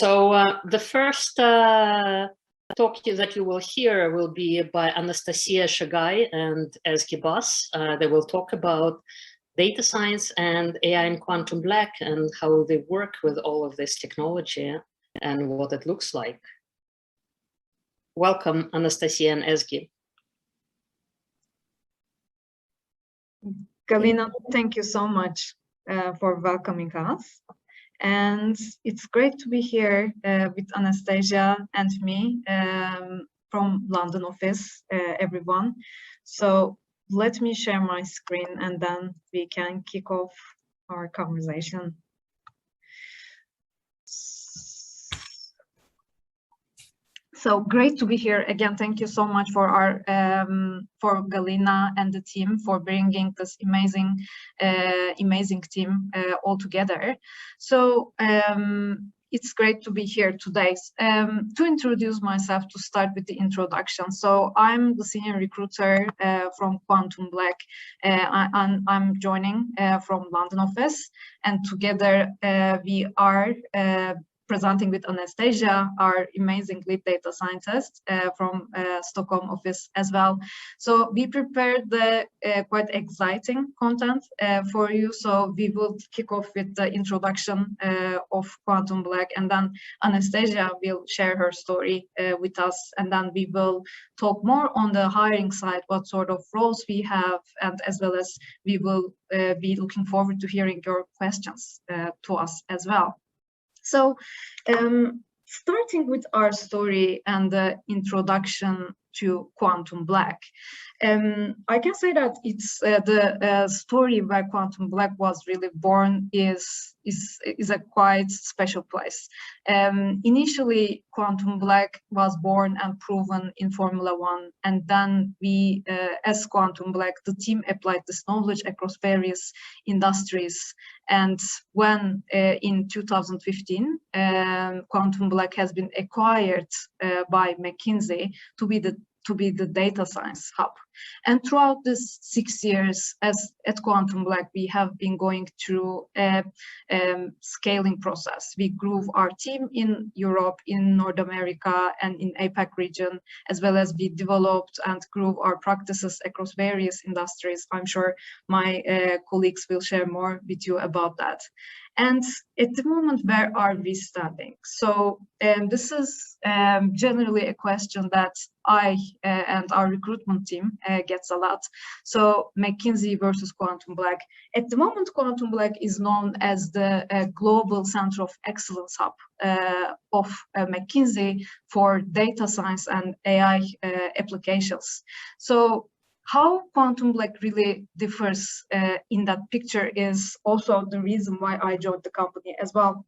The first talk that you will hear will be by Anastasia, Shegay, and Ezgi. They will talk about data science and AI in Quantum Black and how they work with all of this technology and what it looks like. Welcome, Anastasia and Ezgi. Galina, thank you so much for welcoming us. And it's great to be here with Anastasia and me from London office, everyone. So let me share my screen and then we can kick off our conversation. So great to be here again. Thank you so much for for Galina and the team for bringing this amazing team all together. So it's great to be here today. To introduce myself, to start with the introduction. So I'm the senior recruiter from Quantum Black. I'm joining from London office, and together we are presenting with Anastasia, our amazing lead data scientist from Stockholm office as well. So we prepared the quite exciting content for you. So we will kick off with the introduction of Quantum Black, and then Anastasia will share her story with us, and then we will talk more on the hiring side, what sort of roles we have, and as well as we will be looking forward to hearing your questions to us as well. So starting with our story and the introduction to Quantum Black, I can say that it's the story where Quantum Black was really born is a quite special place. Initially, Quantum Black was born and proven in Formula One, and then we, as Quantum Black, the team applied this knowledge across various industries. And when in 2015, Quantum Black has been acquired by McKinsey to be the data science hub. And throughout this 6 years at Quantum Black, we have been going through a scaling process. We grew our team in Europe, in North America, and in APAC region, as well as we developed and grew our practices across various industries. I'm sure my colleagues will share more with you about that. And at the moment, where are we standing? So this is generally a question that I and our recruitment team gets a lot. So McKinsey versus Quantum Black. At the moment, Quantum Black is known as the global center of excellence hub of McKinsey for data science and AI applications. So how Quantum Black really differs in that picture is also the reason why I joined the company as well.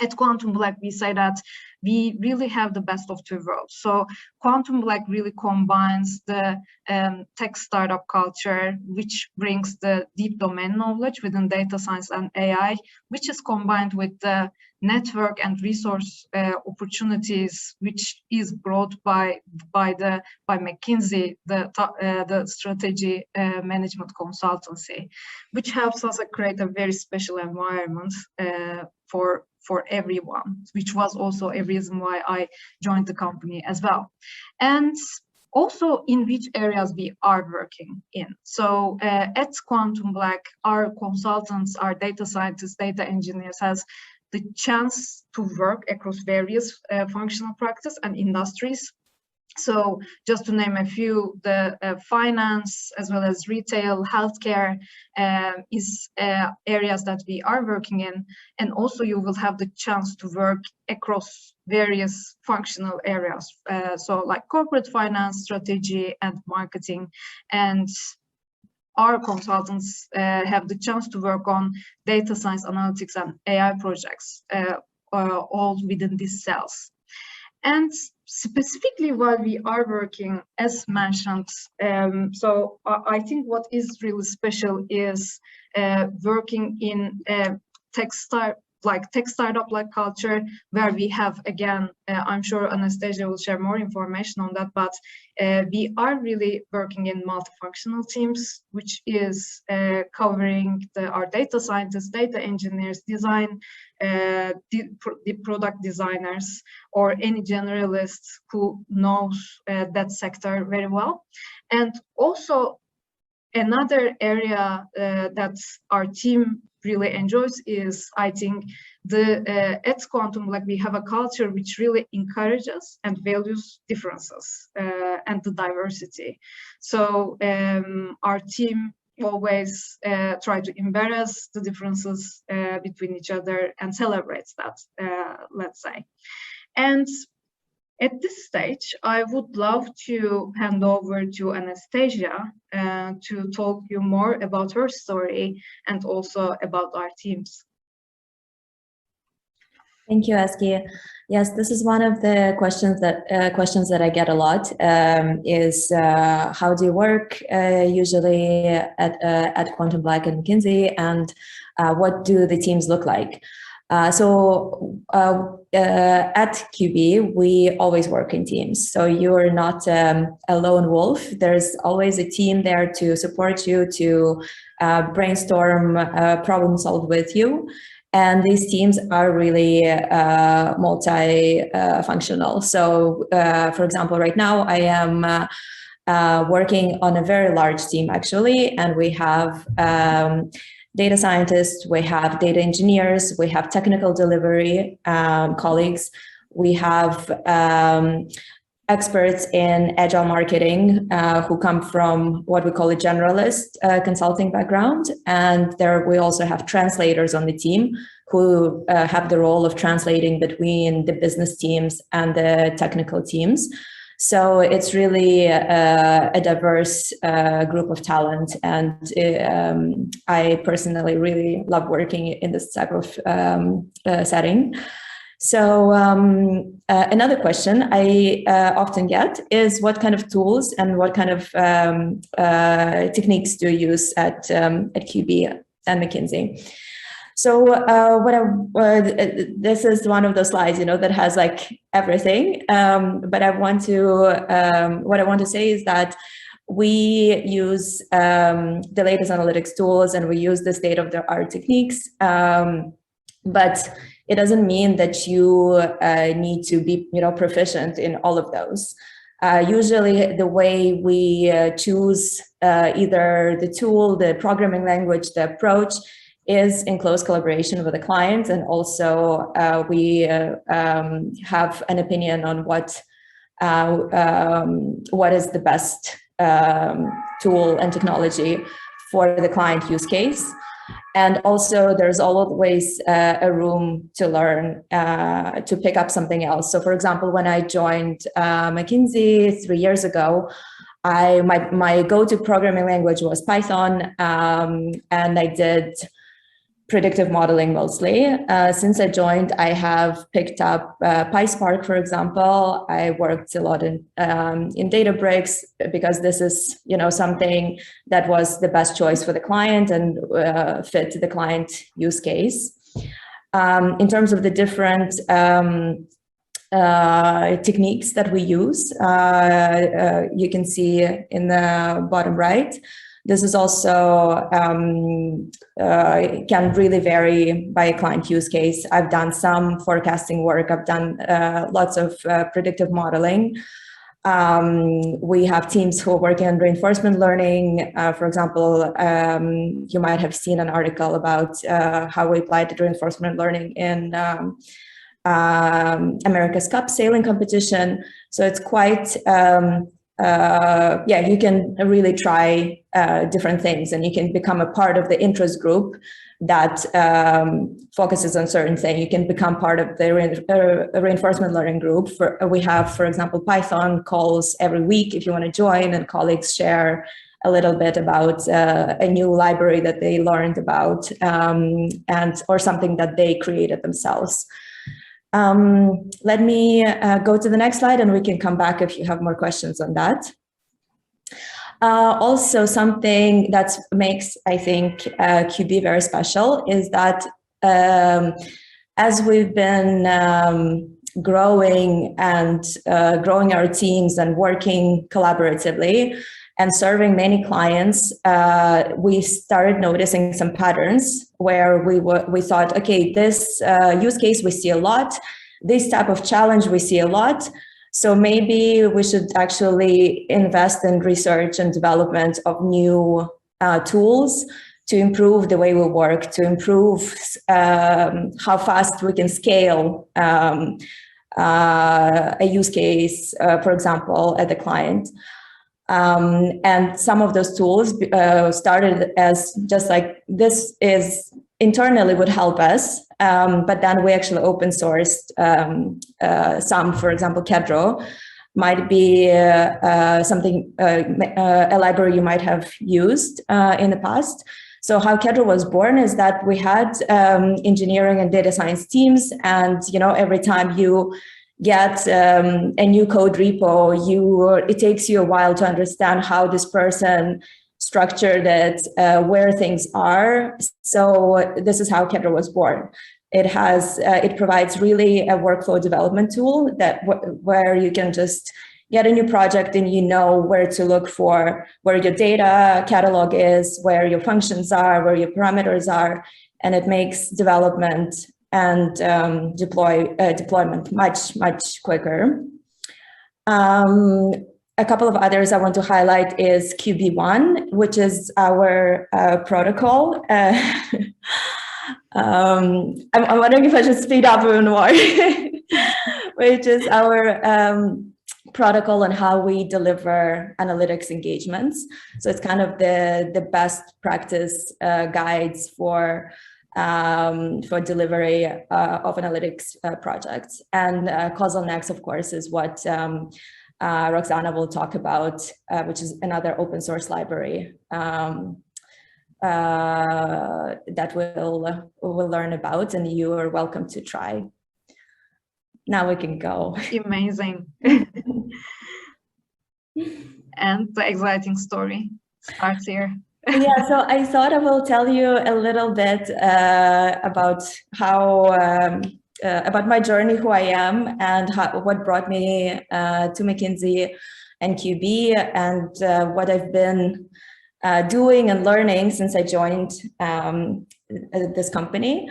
At Quantum Black, we say that we really have the best of two worlds. So Quantum Black really combines the tech startup culture, which brings the deep domain knowledge within data science and AI, which is combined with the network and resource opportunities, which is brought by McKinsey, the strategy management consultancy, which helps us create a very special environment for everyone, which was also a reason why I joined the company as well. And also in which areas we are working in. So at Quantum Black, our consultants, our data scientists, data engineers has the chance to work across various functional practice and industries. So just to name a few, the finance as well as retail, healthcare is areas that we are working in. And also you will have the chance to work across various functional areas. So like corporate finance, strategy and marketing. And our consultants have the chance to work on data science, analytics and AI projects, all within these cells. And specifically while we are working, as mentioned, so I think what is really special is working in tech like tech startup-like culture, where we have, again, I'm sure Anastasia will share more information on that, but we are really working in multifunctional teams, which is covering our data scientists, data engineers, design, the product designers, or any generalists who knows that sector very well. And also another area that our team really enjoys is, I think, at QuantumBlack, we have a culture which really encourages and values differences and the diversity. So our team always try to embrace the differences between each other and celebrates that, let's say. And at this stage, I would love to hand over to Anastasia to talk you more about her story and also about our teams. Thank you, Ezgi. Yes, this is one of the questions that I get a lot. Is how do you work usually at QuantumBlack and McKinsey, and what do the teams look like? So at QB, we always work in teams. So you're not a lone wolf. There's always a team there to support you, to brainstorm, problem solve with you. And these teams are really multi-functional. So for example, right now I am working on a very large team actually, and we have data scientists, we have data engineers, we have technical delivery colleagues, we have experts in agile marketing who come from what we call a generalist consulting background. And there we also have translators on the team who have the role of translating between the business teams and the technical teams. So it's really a diverse group of talent, and I personally really love working in this type of setting. So another question I often get is what kind of tools and what kind of techniques do you use at QB and McKinsey? So this is one of those slides, that has like everything. But what I want to say is that we use the latest analytics tools and we use the state-of-the-art techniques. But it doesn't mean that you need to be, proficient in all of those. Usually the way we choose either the tool, the programming language, the approach is in close collaboration with the client, and also we have an opinion on what is the best tool and technology for the client use case. And also there's always a room to learn, to pick up something else. So for example, when I joined McKinsey 3 years ago, my go-to programming language was Python, and I did predictive modeling mostly. Since I joined, I have picked up PySpark, for example. I worked a lot in Databricks because this is, something that was the best choice for the client and fit the client use case. In terms of the different techniques that we use, you can see in the bottom right. This is also can really vary by client use case. I've done some forecasting work. I've done lots of predictive modeling. We have teams who are working on reinforcement learning. For example, you might have seen an article about how we applied reinforcement learning in America's Cup sailing competition. So it's quite you can really try different things, and you can become a part of the interest group that focuses on certain things. You can become part of the reinforcement learning group. We have, for example, Python calls every week if you want to join, and colleagues share a little bit about a new library that they learned about, or something that they created themselves. Let me go to the next slide, and we can come back if you have more questions on that. Also, something that makes, I think, QB very special is that as we've been growing and growing our teams and working collaboratively and serving many clients, we started noticing some patterns where we thought, okay, this use case we see a lot, this type of challenge we see a lot, so maybe we should actually invest in research and development of new tools to improve the way we work, to improve how fast we can scale a use case, for example, at the client. And some of those tools started as just like, this is internally would help us, but then we actually open sourced some, for example, Kedro might be something, a library you might have used in the past. So how Kedro was born is that we had engineering and data science teams, and every time you get a new code repo, it takes you a while to understand how this person structured it, where things are. So this is how Kedro was born. It provides really a workflow development tool where you can just get a new project and you know where to look for, where your data catalog is, where your functions are, where your parameters are, and it makes development and deployment much quicker. A couple of others I want to highlight is QB1, which is our protocol. I'm wondering if I should speed up even more, which is our protocol on how we deliver analytics engagements. So it's kind of the best practice guides for delivery of analytics projects. And Causal Next, of course, is what Roxana will talk about, which is another open source library that we'll learn about, and you are welcome to try. Now we can go. Amazing. And the exciting story starts here. Yeah, so I thought I will tell you a little bit about how about my journey, who I am, and what brought me to McKinsey and QB, and what I've been doing and learning since I joined this company.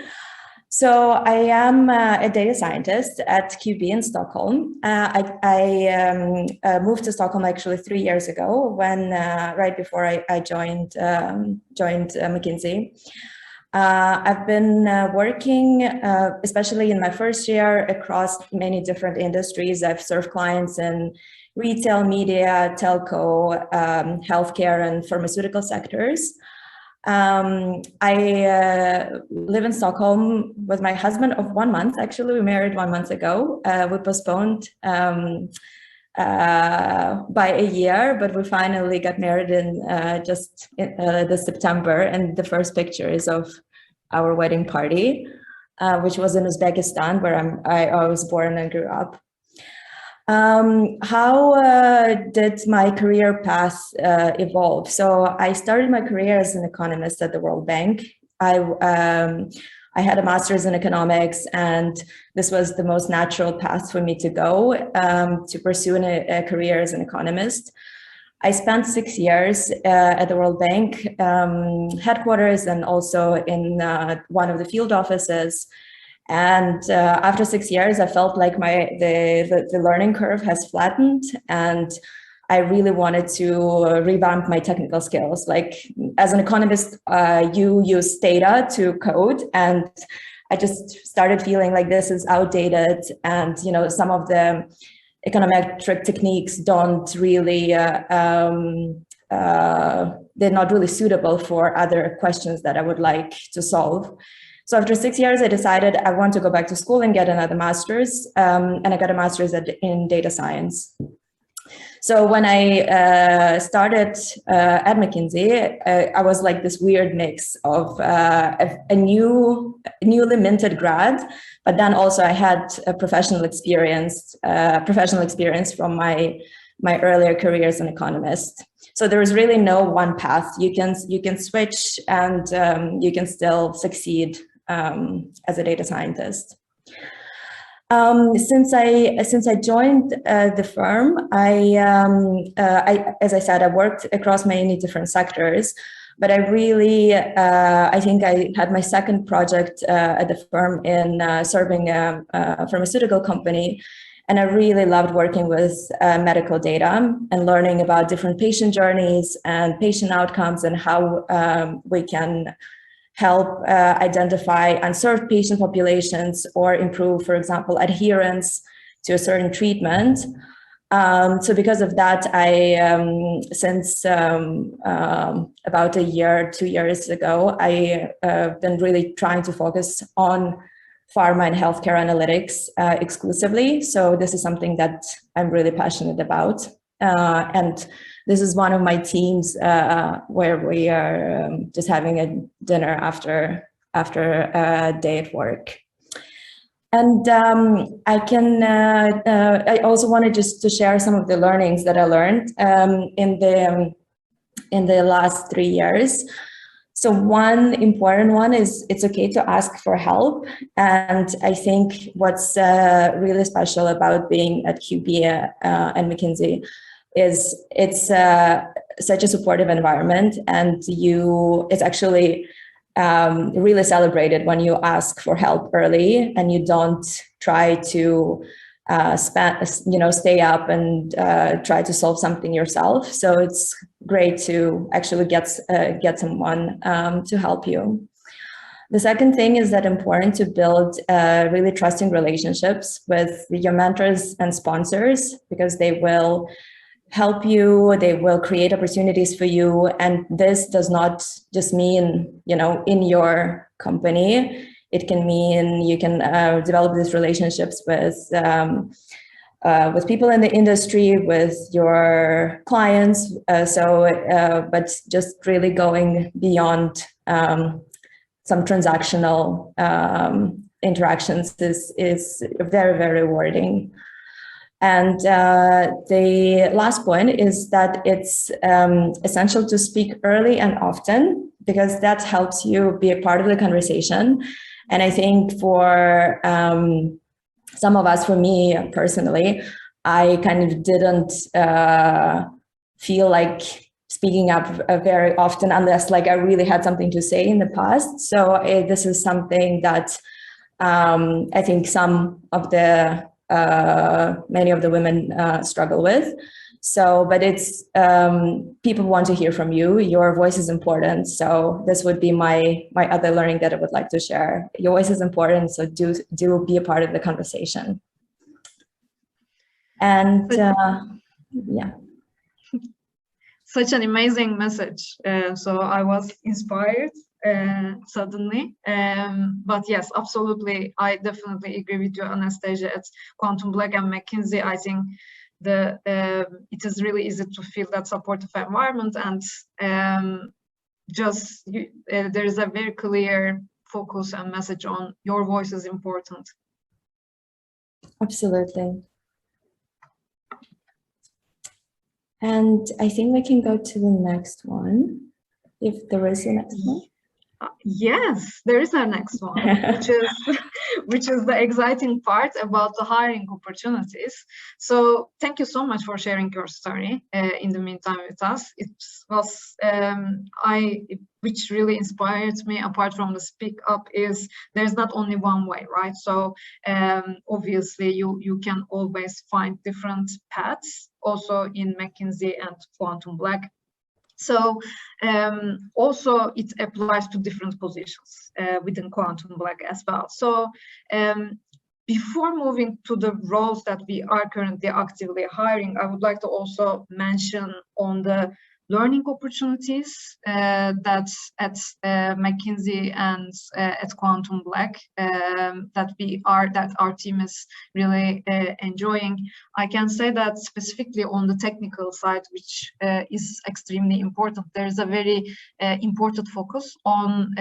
So I am a data scientist at QB in Stockholm. I moved to Stockholm actually 3 years ago, when right before I joined McKinsey. I've been working, especially in my first year, across many different industries. I've served clients in retail, media, telco, healthcare, and pharmaceutical sectors. I live in Stockholm with my husband of 1 month. Actually, we married 1 month ago. We postponed by a year, but we finally got married in just this September. And the first picture is of our wedding party, which was in Uzbekistan, where I was born and grew up. How did my career path evolve? So I started my career as an economist at the World Bank. I had a master's in economics, and this was the most natural path for me to go, to pursue a career as an economist. I spent 6 years at the World Bank headquarters, and also in one of the field offices. And after 6 years, I felt like the learning curve has flattened, and I really wanted to revamp my technical skills. Like, as an economist, you use data to code, and I just started feeling like this is outdated, and some of the econometric techniques don't really they're not really suitable for other questions that I would like to solve. So after 6 years, I decided I want to go back to school and get another master's, and I got a master's in data science. So when I started at McKinsey, I was like this weird mix of a newly minted grad, but then also I had a professional experience from my earlier career as an economist. So there is really no one path. You can switch, and you can still succeed as a data scientist. Since I joined the firm, as I said, I worked across many different sectors, but I really, I think I had my second project at the firm in serving a pharmaceutical company. And I really loved working with medical data and learning about different patient journeys and patient outcomes and how we can help identify unserved patient populations or improve, for example, adherence to a certain treatment. So because of that, I, since about a year, 2 years ago, I've been really trying to focus on pharma and healthcare analytics exclusively. So this is something that I'm really passionate about. And this is one of my teams where we are just having a dinner after a day at work. And I also wanted just to share some of the learnings that I learned in the last 3 years. So one important one is it's okay to ask for help. And I think what's really special about being at QB and McKinsey is it's such a supportive environment, and it's actually really celebrated when you ask for help early and you don't try to stay up and try to solve something yourself. So it's great to actually get someone to help you. The second thing is that important to build really trusting relationships with your mentors and sponsors, because they will help you, they will create opportunities for you. And this does not just mean, in your company. It can mean you can develop these relationships with people in the industry, with your clients. But just really going beyond some transactional interactions is very, very rewarding. And the last point is that it's essential to speak early and often, because that helps you be a part of the conversation. And I think for some of us, for me personally, I kind of didn't feel like speaking up very often unless I really had something to say in the past. So this is something that I think many of the women struggle with. So, but it's, people want to hear from you. Your voice is important. So this would be my other learning that I would like to share. Your voice is important. So do be a part of the conversation. And yeah. Such an amazing message. So I was inspired suddenly. But yes, absolutely. I definitely agree with you, Anastasia. At QuantumBlack and McKinsey, I think it is really easy to feel that supportive environment, and there is a very clear focus and message on your voice is important. Absolutely. And I think we can go to the next one, if there is a next one. Yes, there is a next one, which is the exciting part about the hiring opportunities. So thank you so much for sharing your story in the meantime with us. It was which really inspired me, apart from the speak up, is there's not only one way, right? So obviously you can always find different paths also in McKinsey and QuantumBlack. So also it applies to different positions within QuantumBlack as well. So before moving to the roles that we are currently actively hiring, I would like to also mention on the learning opportunities that at McKinsey and at QuantumBlack that our team is really enjoying. I can say that specifically on the technical side, which is extremely important, there is a very important focus on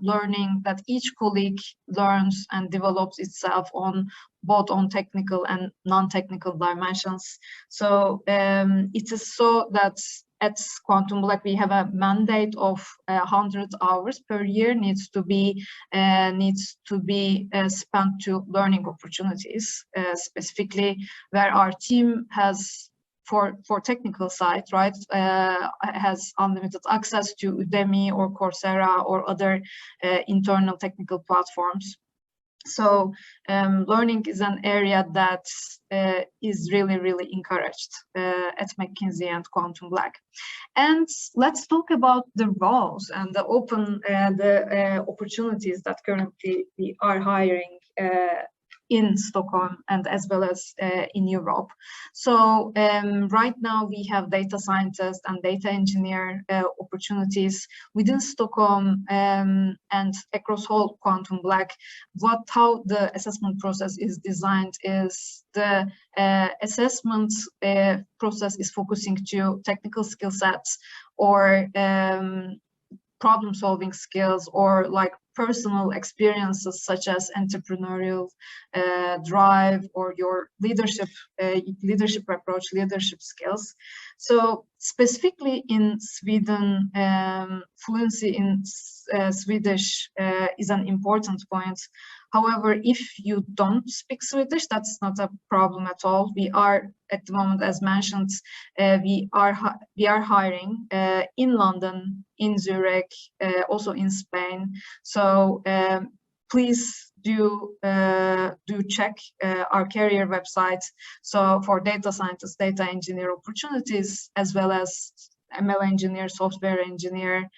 learning, that each colleague learns and develops itself on both on technical and non-technical dimensions. So it is so that at QuantumBlack, we have a mandate of 100 hours per year needs to be spent to learning opportunities, specifically where our team has for technical side, right, has unlimited access to Udemy or Coursera or other internal technical platforms. So learning is an area that is really encouraged at McKinsey and QuantumBlack. And let's talk about the roles and the open opportunities that currently we are hiring in Stockholm and as well as in Europe. So right now we have data scientist and data engineer opportunities within Stockholm and across whole QuantumBlack. How the assessment process is designed is the assessment process is focusing to technical skill sets or problem-solving skills or like personal experiences such as entrepreneurial drive or your leadership approach, leadership skills. So specifically in Sweden, fluency in Swedish is an important point. However, if you don't speak Swedish, that's not a problem at all. We are at the moment, as mentioned, we are hiring in London, in Zurich, also in Spain. So please do check our career website. So for data scientist, data engineer opportunities, as well as ML engineer, software engineer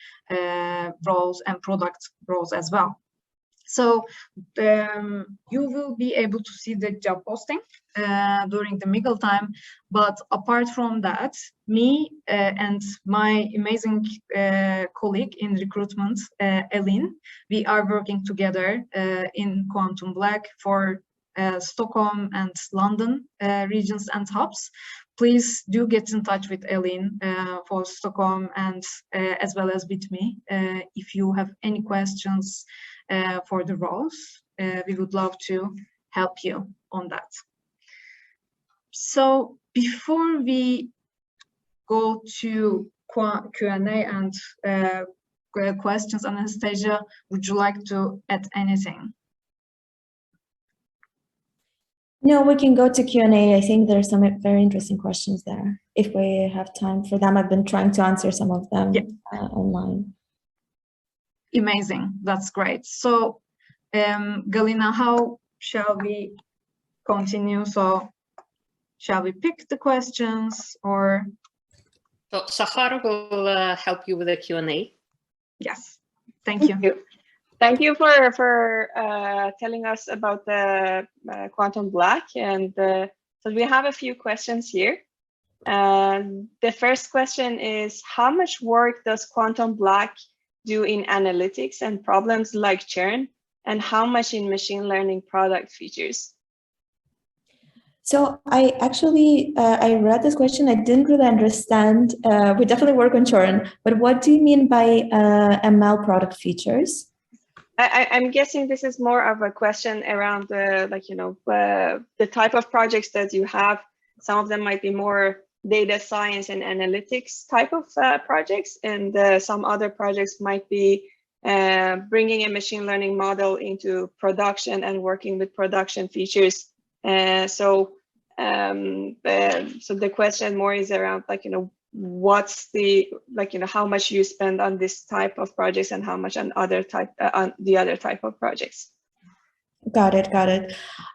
roles and product roles as well. So you will be able to see the job posting during the middle time. But apart from that, me and my amazing colleague in recruitment, Elin, we are working together in QuantumBlack for Stockholm and London regions and hubs. Please do get in touch with Elin for Stockholm and as well as with me if you have any questions for the roles. We would love to help you on that. So before we go to Q&A and questions, Anastasia, would you like to add anything? No, we can go to Q&A. I think there's some very interesting questions there. If we have time for them, I've been trying to answer some of them online. Amazing, that's great. So Galina, how shall we continue? So shall we pick the questions or? So Sahar will help you with the Q&A. Yes, thank you. Thank you for telling us about the QuantumBlack. And so we have a few questions here. The first question is, how much work does QuantumBlack do in analytics and problems like churn, and how much in machine learning product features? So I actually, I read this question. I didn't really understand. We definitely work on churn, but what do you mean by ML product features? I'm guessing this is more of a question around the type of projects that you have. Some of them might be more data science and analytics type of projects, and some other projects might be bringing a machine learning model into production and working with production features. So the question more is around what's the how much you spend on this type of projects and how much on the other type of projects. Got it.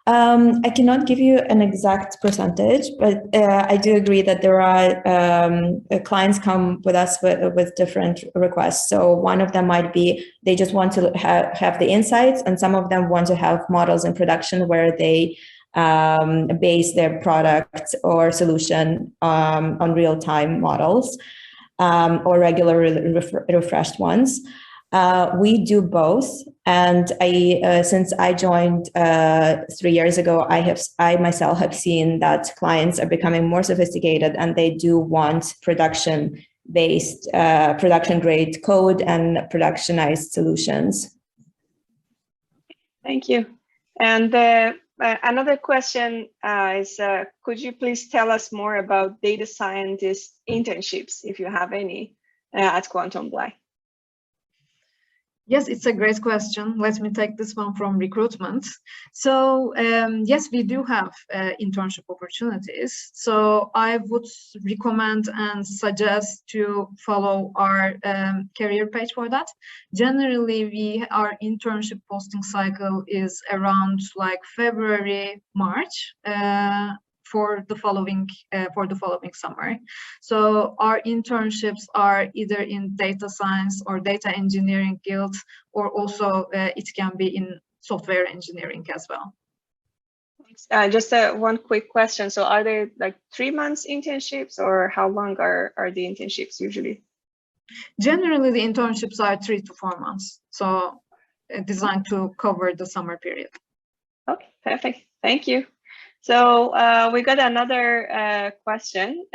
I cannot give you an exact percentage, but I do agree that there are clients come with us with different requests. So one of them might be they just want to have the insights, and some of them want to have models in production where they base their product or solution on real-time models or regularly refreshed ones. We do both, and since I joined 3 years ago, I myself have seen that clients are becoming more sophisticated, and they do want production-based, production-grade code and productionized solutions. Thank you. And another question is, could you please tell us more about data scientist internships, if you have any, at QuantumBlack? Yes, it's a great question. Let me take this one from recruitment. So yes, we do have internship opportunities. So I would recommend and suggest to follow our career page for that. Generally, our internship posting cycle is around like February, March. For the following summer. So our internships are either in data science or data engineering guilds, or also it can be in software engineering as well. Just one quick question. So are they like 3 months internships, or how long are the internships usually? Generally, the internships are 3 to 4 months. So designed to cover the summer period. Okay, perfect. Thank you. So we got another question.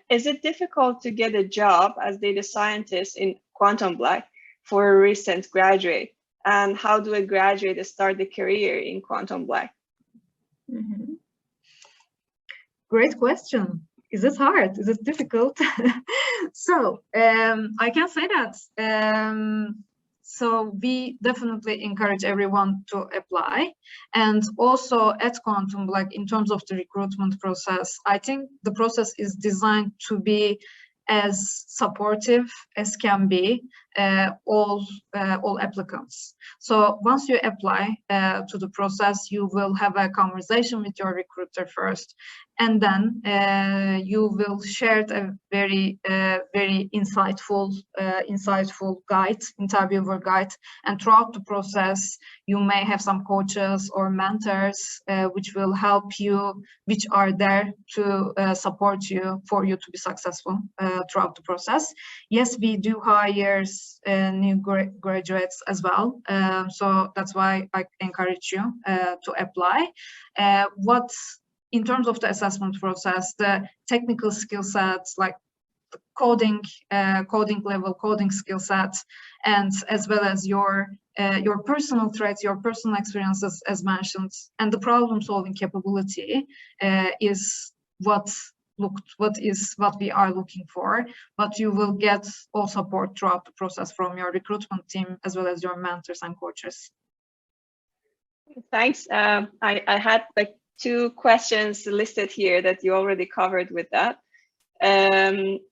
Is it difficult to get a job as data scientist in QuantumBlack for a recent graduate? And how do a graduate start a career in QuantumBlack? Mm-hmm. Great question. Is it hard? Is it difficult? So I can say that. So we definitely encourage everyone to apply. And also at QuantumBlack, in terms of the recruitment process, I think the process is designed to be as supportive as can be all applicants. So once you apply to the process, you will have a conversation with your recruiter first, and then you will share a very insightful interviewer guide. And throughout the process, you may have some coaches or mentors which will help you, which are there to support you for you to be successful throughout the process. Yes, we do hire new graduates as well. So that's why I encourage you to apply. In terms of the assessment process, the technical skill sets like the coding level, coding skill sets, and as well as your personal traits, your personal experiences, as mentioned, and the problem-solving capability is what we are looking for. But you will get all support throughout the process from your recruitment team as well as your mentors and coaches. Thanks. I had like 2 questions listed here that you already covered with that.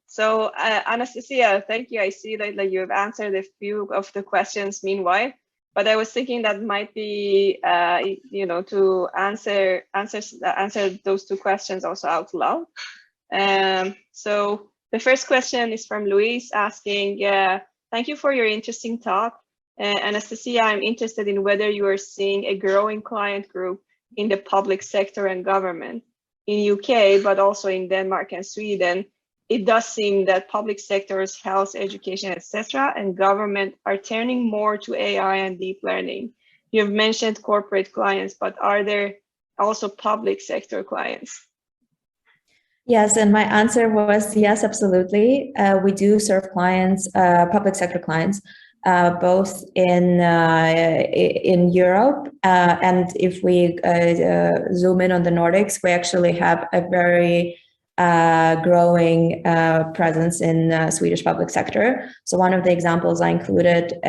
So Anastasia, thank you. I see that you have answered a few of the questions meanwhile, but I was thinking that might be, to answer those 2 questions also out loud. So the first question is from Luis asking, thank you for your interesting talk. Anastasia, I'm interested in whether you are seeing a growing client group in the public sector and government in UK, but also in Denmark and Sweden. It does seem that public sectors, health, education, etc., and government are turning more to AI and deep learning. You've mentioned corporate clients, but are there also public sector clients? Yes, and my answer was yes, absolutely. We do serve clients, public sector clients, both in Europe, and if we zoom in on the Nordics, we actually have a very growing presence in Swedish public sector. So one of the examples I included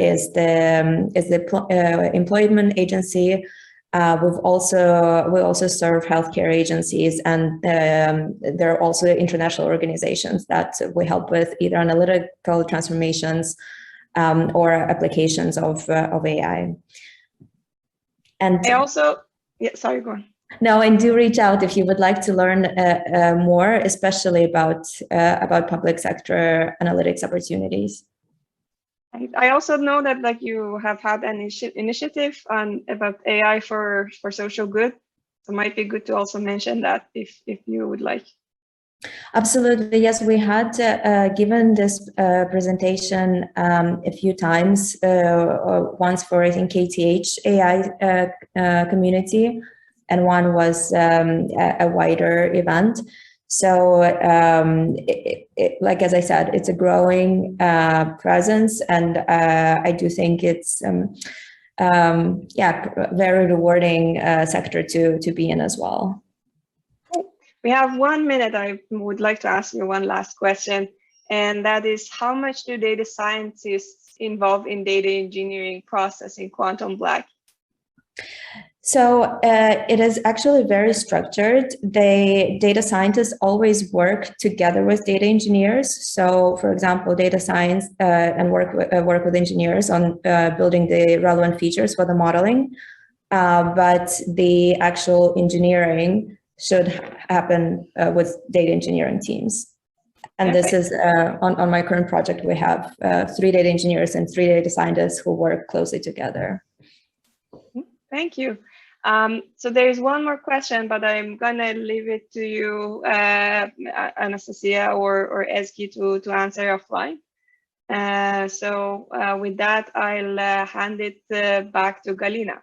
is the employment agency. We also serve healthcare agencies, and there are also international organizations that we help with either analytical transformations or applications of AI. And I also, sorry, go on. No, and do reach out if you would like to learn more, especially about public sector analytics opportunities. I also know that you have had an initiative about AI for social good. So it might be good to also mention that if you would like. Absolutely, yes. We had given this presentation a few times, once for, I think, KTH AI community, and one was a wider event. So, like as I said, it's a growing presence, and I do think it's yeah, very rewarding sector to be in as well. We have 1 minute. I would like to ask you one last question, and that is, how much do data scientists involve in data engineering process in QuantumBlack? So it is actually very structured. Data scientists always work together with data engineers. So, for example, data science and work with engineers on building the relevant features for the modeling. But the actual engineering should happen with data engineering teams. And this is on my current project, we have 3 data engineers and 3 data scientists who work closely together. Thank you. So there's one more question, but I'm gonna leave it to you, Anastasia or Ezgi, to answer offline. So with that, I'll hand it back to Galina.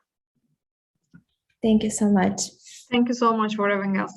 Thank you so much. Thank you so much for having us.